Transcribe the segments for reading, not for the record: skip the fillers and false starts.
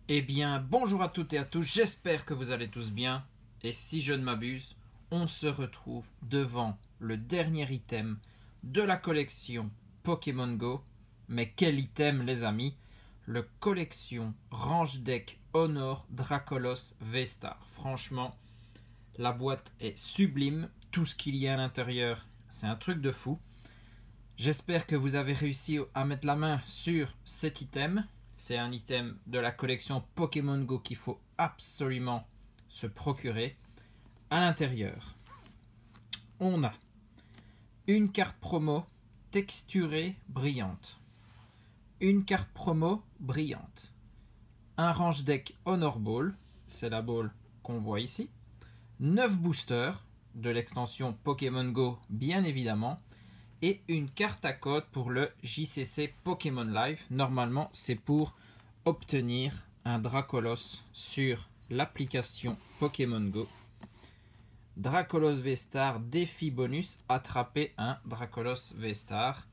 Eh bien, bonjour à toutes et à tous, j'espère que vous allez tous bien. Et si je ne m'abuse, on se retrouve devant le dernier item de la collection Pokémon Go. Mais quel item les amis? Le collection Range Deck Honor Dracolos V-Star. Franchement, la boîte est sublime, tout ce qu'il y a à l'intérieur, c'est un truc de fou. J'espère que vous avez réussi à mettre la main sur cet item. C'est un item de la collection Pokémon Go qu'il faut absolument se procurer. À l'intérieur, on a une carte promo texturée brillante. Une carte promo brillante. Un range deck Honor Ball, c'est la ball qu'on voit ici. 9 boosters de l'extension Pokémon Go bien évidemment. Et une carte à code pour le JCC Pokémon Live. Normalement, c'est pour obtenir un Dracolos sur l'application Pokémon Go. Dracolos V-Star, défi bonus, attraper un Dracolos V-Star.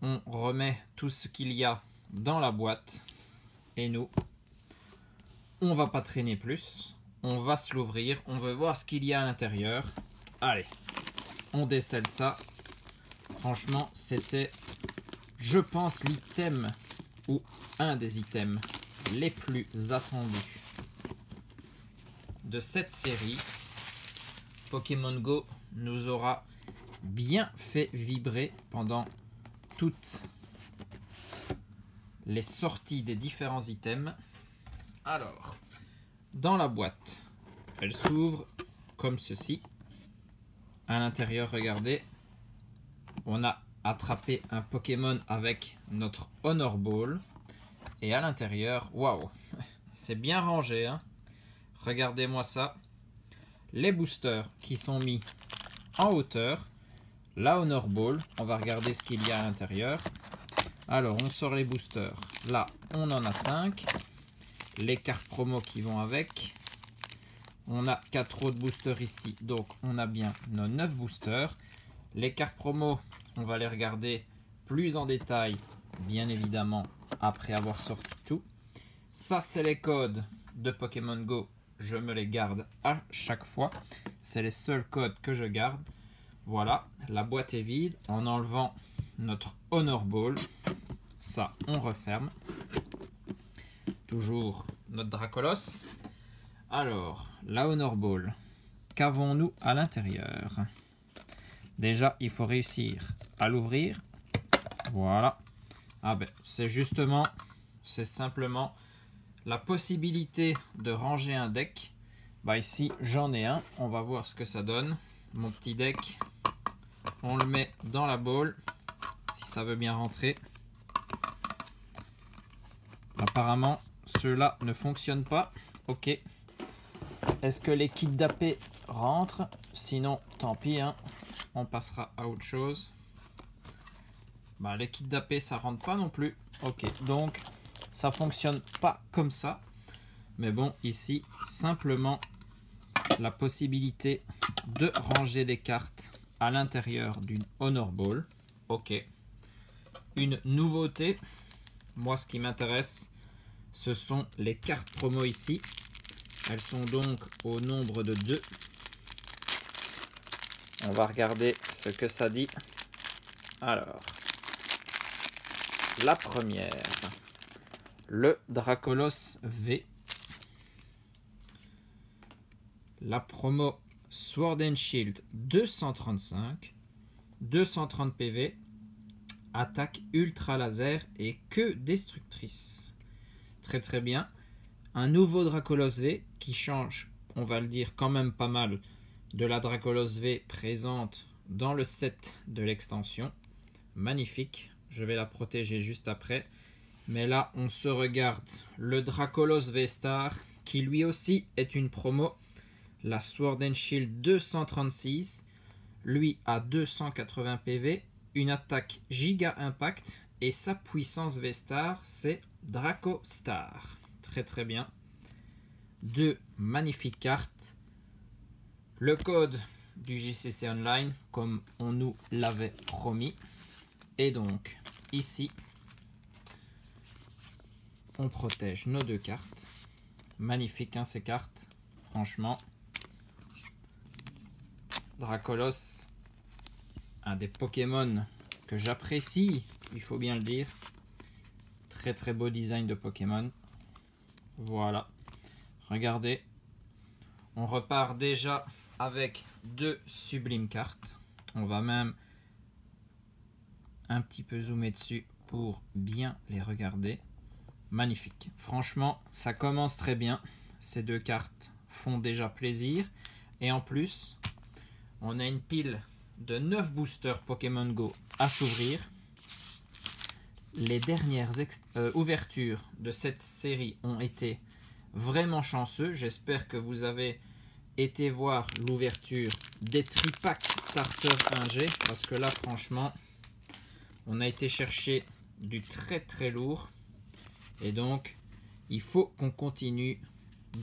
On remet tout ce qu'il y a dans la boîte. Et nous, on va pas traîner plus. On va se l'ouvrir. On veut voir ce qu'il y a à l'intérieur. Allez, on décèle ça. Franchement, c'était, je pense, l'item ou un des items les plus attendus de cette série. Pokémon Go nous aura bien fait vibrer pendant toutes les sorties des différents items. Alors, dans la boîte, elle s'ouvre comme ceci. À l'intérieur, regardez. On a attrapé un Pokémon avec notre Honor Ball. Et à l'intérieur, waouh, c'est bien rangé. Hein. Regardez-moi ça. Les boosters qui sont mis en hauteur. La Honor Ball. On va regarder ce qu'il y a à l'intérieur. Alors, on sort les boosters. Là, on en a 5. Les cartes promo qui vont avec. On a 4 autres boosters ici. Donc, on a bien nos 9 boosters. Les cartes promo, on va les regarder plus en détail, bien évidemment, après avoir sorti tout. Ça, c'est les codes de Pokémon Go. Je me les garde à chaque fois. C'est les seuls codes que je garde. Voilà, la boîte est vide. En enlevant notre Honor Ball, ça, on referme. Toujours notre Dracolos. Alors, la Honor Ball, qu'avons-nous à l'intérieur ? Déjà, il faut réussir à l'ouvrir. Voilà. Ah ben, c'est simplement la possibilité de ranger un deck. Bah ici, j'en ai un. On va voir ce que ça donne. Mon petit deck, on le met dans la bowl, si ça veut bien rentrer. Apparemment, ceux-là ne fonctionnent pas. Ok. Est-ce que les kits d'AP rentrent? Sinon, tant pis, hein. On passera à autre chose. Bah, les kits d'AP, ça rentre pas non plus. Ok, donc ça fonctionne pas comme ça. Mais bon, ici, simplement la possibilité de ranger des cartes à l'intérieur d'une Honor Ball. Ok. Une nouveauté. Moi, ce qui m'intéresse, ce sont les cartes promo ici. Elles sont donc au nombre de 2. On va regarder ce que ça dit. Alors, la première, le Dracolos V. La promo Sword and Shield 235, 230 PV, attaque ultra laser et queue destructrice. Très très bien. Un nouveau Dracolos V qui change, on va le dire quand même pas mal, de la Dracolos V présente dans le set de l'extension. Magnifique, je vais la protéger juste après. Mais là, on se regarde le Dracolos V-Star, qui lui aussi est une promo. La Sword and Shield 236, lui a 280 PV, une attaque Giga Impact, et sa puissance V-Star, c'est Draco Star. Très très bien. Deux magnifiques cartes. Le code du JCC Online, comme on nous l'avait promis. Et donc, ici, on protège nos 2 cartes. Magnifique hein, ces cartes, franchement. Dracolos, un des Pokémon que j'apprécie, il faut bien le dire. Très très beau design de Pokémon. Voilà, regardez. On repart déjà avec 2 sublimes cartes. On va même un petit peu zoomer dessus pour bien les regarder. Magnifique. Franchement, ça commence très bien. Ces 2 cartes font déjà plaisir. Et en plus, on a une pile de 9 boosters Pokémon Go à s'ouvrir. Les dernières ouvertures de cette série ont été vraiment chanceux. J'espère que vous avez été voir l'ouverture des Tripack Starter 1G. Parce que là, franchement, on a été chercher du très très lourd. Et donc, il faut qu'on continue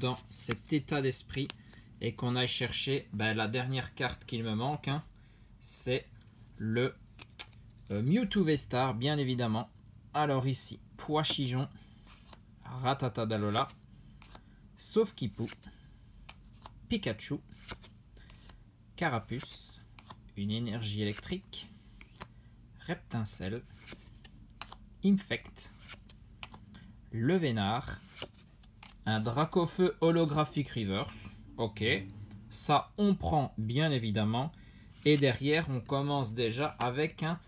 dans cet état d'esprit et qu'on aille chercher la dernière carte qu'il me manque. Hein, c'est le Mewtwo V-Star, bien évidemment. Alors ici, Poichijon, Rattata d'Alola, Sauf-Kipu, Pikachu, Carapuce, une énergie électrique, Reptincelle, Infect, le Vénard, un Dracofeu holographique reverse, ok, ça on prend bien évidemment, et derrière on commence déjà avec un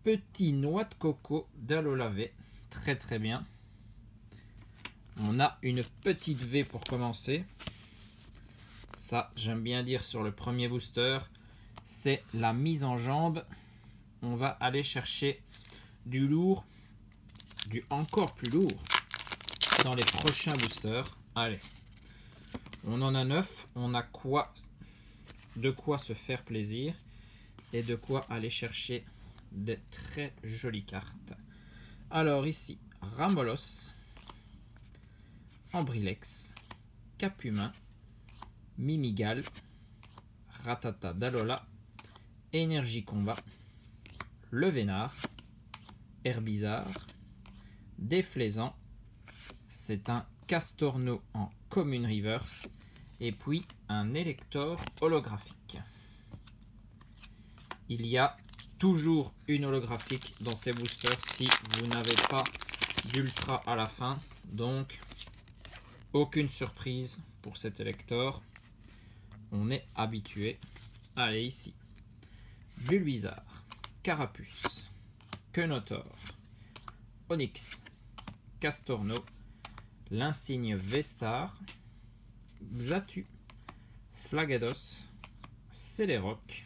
petit noix de coco d'Alola V, très très bien. On a une petite V pour commencer, ça j'aime bien dire sur le premier booster, c'est la mise en jambe. On va aller chercher du lourd, du encore plus lourd dans les prochains boosters. Allez, on en a 9, on a de quoi se faire plaisir et de quoi aller chercher des très jolies cartes. Alors ici, Ramolos, Ambrilex, Capumin, Mimigal, Rattata d'Alola, Énergie Combat, le Vénard, Herbizarre, Déflaisant, c'est un Castorno en Commune Reverse, et puis un Elector holographique. Il y a toujours une holographique dans ces boosters si vous n'avez pas d'ultra à la fin, donc aucune surprise pour cet Elector, on est habitué. Allez ici, Bulbizarre, Carapuce, Quenotor, Onix, Castorno, l'insigne V-Star, Xatu, Flagados, Celeroc,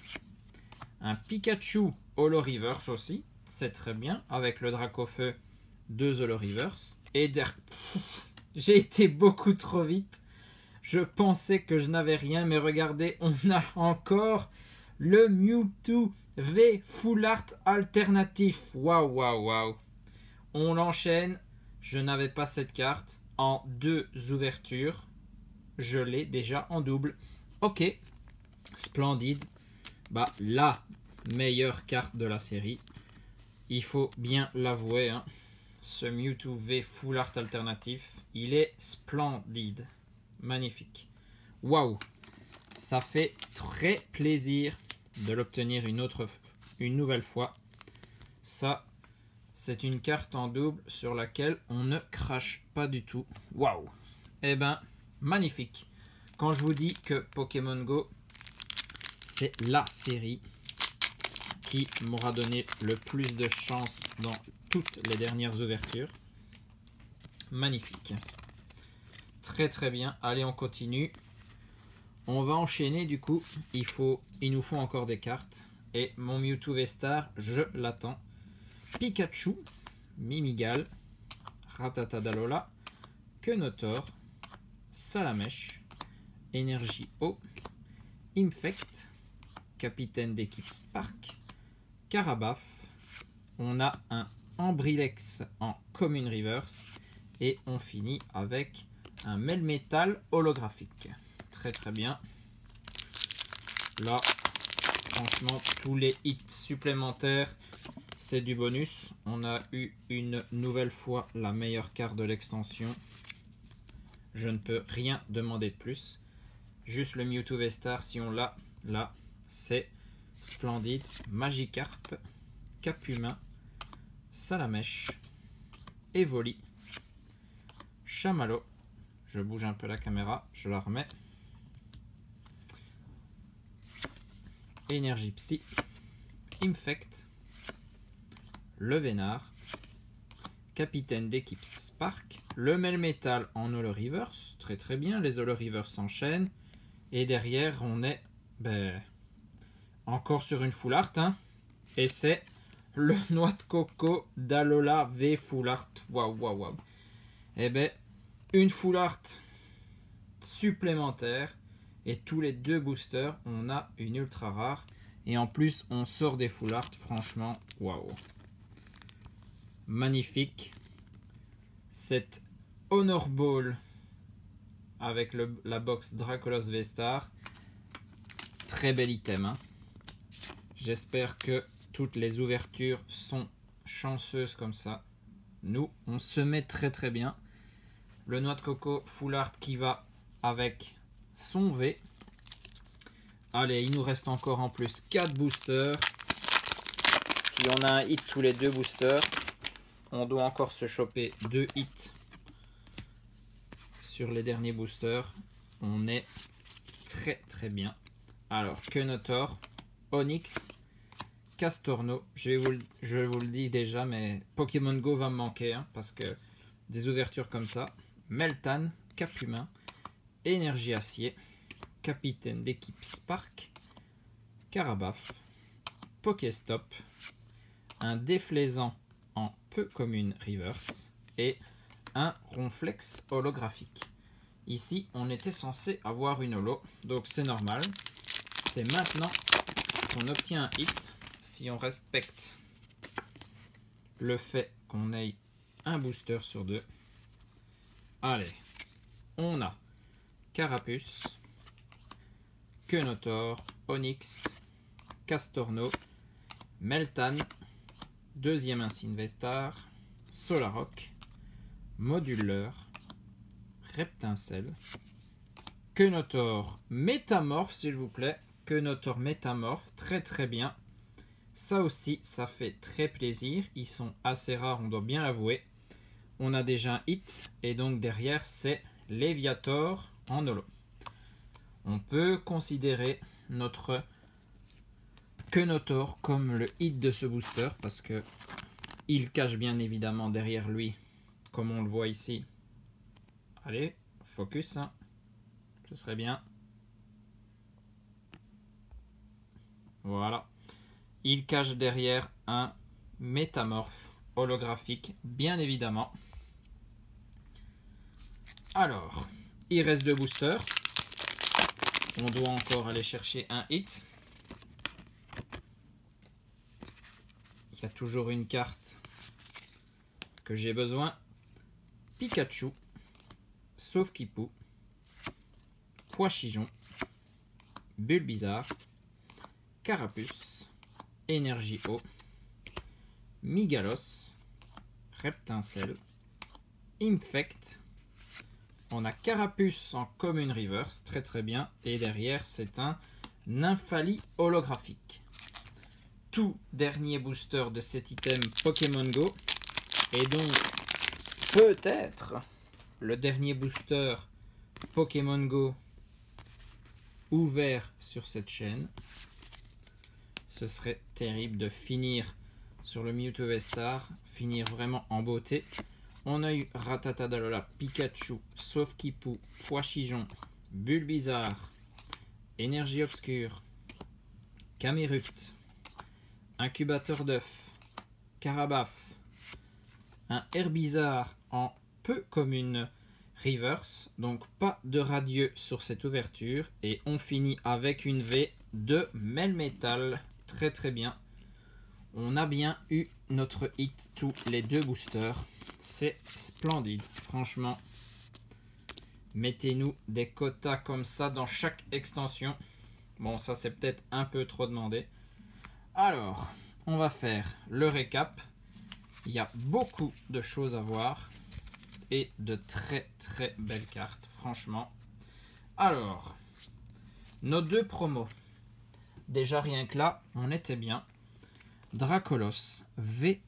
un Pikachu Holo Reverse aussi, c'est très bien, avec le Dracofeu 2 Holo Reverse, et j'ai été beaucoup trop vite, je pensais que je n'avais rien, mais regardez, on a encore le Mewtwo V Full Art alternatif, waouh waouh waouh, on l'enchaîne. Je n'avais pas cette carte en 2 ouvertures. Je l'ai déjà en double. Ok, splendide. La meilleure carte de la série. Il faut bien l'avouer. Hein. Ce Mewtwo V Full Art alternatif, il est splendide. Magnifique. Waouh, ça fait très plaisir de l'obtenir une nouvelle fois. Ça, c'est une carte en double sur laquelle on ne crache pas du tout. Waouh! Eh ben, magnifique. Quand je vous dis que Pokémon Go, c'est la série qui m'aura donné le plus de chance dans toutes les dernières ouvertures. Magnifique. Très très bien. Allez, on continue. On va enchaîner du coup. Il nous faut encore des cartes. Et mon Mewtwo V-Star, je l'attends. Pikachu, Mimigal, Rattata d'Alola, Quenotor, Salamèche, Énergie Eau, Infect, capitaine d'équipe Spark, Carabaf, on a un Ambrilex en Commune Reverse et on finit avec un Melmetal holographique. Très très bien. Là, franchement, tous les hits supplémentaires c'est du bonus. On a eu une nouvelle fois la meilleure carte de l'extension. Je ne peux rien demander de plus. Juste le Mewtwo V-Star, si on l'a, là, c'est splendide. Magikarp, Capumin, Salamèche, Evoli, Chamallow. Je bouge un peu la caméra, je la remets. Énergie Psy, Infect, le Vénard, capitaine d'équipe Spark, le Melmetal en Holo Reverse, très très bien, les Holo Reverse s'enchaînent, et derrière on est encore sur une full art, hein, et c'est le Noix de Coco d'Alola V full art, waouh waouh waouh, et ben une full art supplémentaire, et tous les 2 boosters, on a une ultra rare, et en plus on sort des full art, franchement, waouh. Magnifique. Cette Honor Ball avec la box Dracolos V-Star. Très bel item. Hein. J'espère que toutes les ouvertures sont chanceuses comme ça. Nous, on se met très très bien. Le Noix de Coco Full Art qui va avec son V. Allez, il nous reste encore en plus 4 boosters. Si on a un hit tous les 2 boosters, on doit encore se choper 2 hits sur les derniers boosters. On est très très bien. Alors, Kenotor, Onyx, Castorno. Je vous le dis déjà, mais Pokémon Go va me manquer. Hein, parce que des ouvertures comme ça. Meltan, Capumin, Énergie Acier, capitaine d'équipe Spark, Carabaf, Pokéstop, un Déflaisant en peu commune reverse et un Ronflex holographique. Ici, on était censé avoir une holo, donc c'est normal. C'est maintenant qu'on obtient un hit si on respecte le fait qu'on ait un booster sur 2. Allez, on a Carapuce, Kenotor, Onyx, Castorno, Meltan, deuxième insigne V-Star, Solarock, Moduleur, Reptincelle, Kenotor Métamorphe, s'il vous plaît. Kenotor Métamorphe, très très bien. Ça aussi, ça fait très plaisir. Ils sont assez rares, on doit bien l'avouer. On a déjà un hit, et donc derrière, c'est Léviator en holo. On peut considérer notre Kenotor comme le hit de ce booster, parce que il cache bien évidemment derrière lui, comme on le voit ici. Allez, focus, hein. Ce serait bien. Voilà. Il cache derrière un métamorphe holographique, bien évidemment. Alors, il reste 2 boosters. On doit encore aller chercher un hit. Il y a toujours une carte que j'ai besoin. Pikachu, Sauf-Kipou, Poichijon, Bulbizarre, Carapuce, Énergie Eau, Migalos, Reptincelle, Infect. On a Carapuce en commune reverse, très très bien. Et derrière, c'est un Nymphali holographique. Tout dernier booster de cet item Pokémon Go. Et donc, peut-être le dernier booster Pokémon Go ouvert sur cette chaîne. Ce serait terrible de finir sur le Mewtwo V-Star, finir vraiment en beauté. On a eu Ratatadalola, Pikachu, Sauf-Kipou, Poichijon, Bulbizarre, Énergie Obscure, Camerupt, Incubateur d'œuf, Carabaf, un Herbizarre en peu commune reverse, donc pas de radieux sur cette ouverture, et on finit avec une V de Melmetal, très très bien. On a bien eu notre hit tous les 2 boosters, c'est splendide, franchement. Mettez-nous des quotas comme ça dans chaque extension. Bon, ça c'est peut-être un peu trop demandé. Alors, on va faire le récap. Il y a beaucoup de choses à voir et de très très belles cartes, franchement. Alors, nos deux promos. Déjà rien que là, on était bien. Dracolos V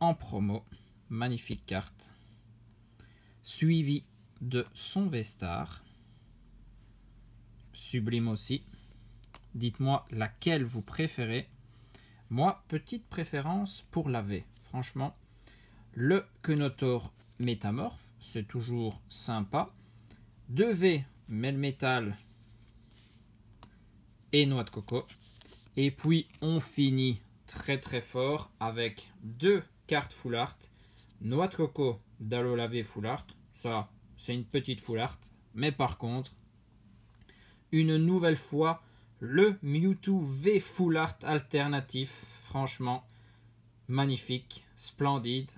en promo, magnifique carte. Suivi de son V-Star. Sublime aussi. Dites-moi laquelle vous préférez. Moi, petite préférence pour la V. Franchement, le Kenotor métamorphe, c'est toujours sympa. 2 V, Melmetal et noix de coco. Et puis, on finit très très fort avec 2 cartes full art. Noix de coco d'Alola full art. Ça, c'est une petite full art. Mais par contre, une nouvelle fois, le Mewtwo V full art alternatif. Franchement, magnifique, splendide.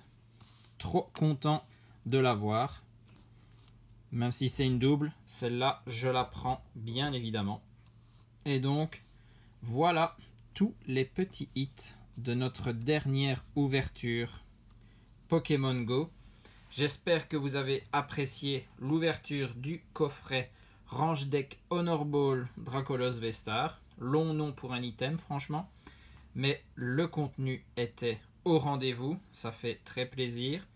Trop content de l'avoir. Même si c'est une double, celle-là, je la prends bien évidemment. Et donc, voilà tous les petits hits de notre dernière ouverture Pokémon Go. J'espère que vous avez apprécié l'ouverture du coffret Range Deck Honor Ball Dracolos V-Star. Long nom pour un item, franchement. Mais le contenu était au rendez-vous. Ça fait très plaisir.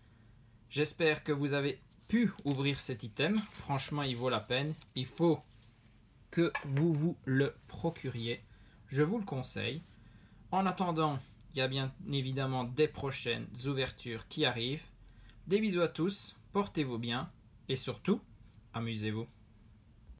J'espère que vous avez pu ouvrir cet item. Franchement, il vaut la peine. Il faut que vous vous le procuriez. Je vous le conseille. En attendant, il y a bien évidemment des prochaines ouvertures qui arrivent. Des bisous à tous, portez-vous bien et surtout, amusez-vous.